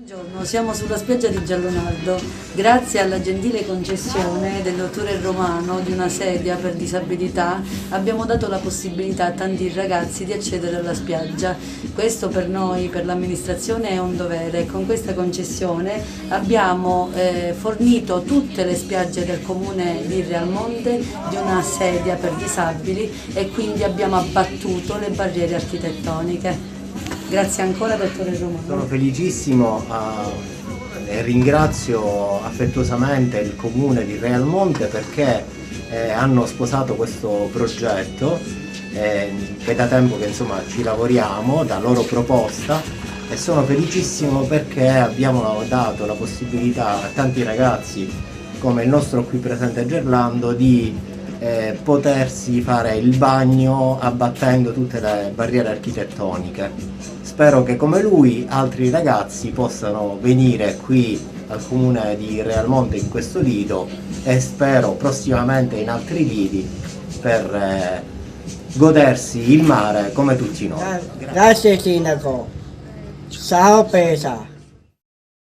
Buongiorno, siamo sulla spiaggia di Giallonardo. Grazie alla gentile concessione del dottore Romano di una sedia per disabilità abbiamo dato la possibilità a tanti ragazzi di accedere alla spiaggia. Questo per noi, per l'amministrazione, è un dovere. Con questa concessione abbiamo fornito tutte le spiagge del comune di Realmonte di una sedia per disabili e quindi abbiamo abbattuto le barriere architettoniche. Grazie ancora, dottore Romano. Sono felicissimo e ringrazio affettuosamente il comune di Realmonte perché hanno sposato questo progetto che da tempo che ci lavoriamo, da loro proposta, e sono felicissimo perché abbiamo dato la possibilità a tanti ragazzi come il nostro qui presente Gerlando di potersi fare il bagno abbattendo tutte le barriere architettoniche. Spero che come lui altri ragazzi possano venire qui al comune di Realmonte in questo lido e spero prossimamente in altri lidi per godersi il mare come tutti noi. Grazie Sindaco, ciao Pesa.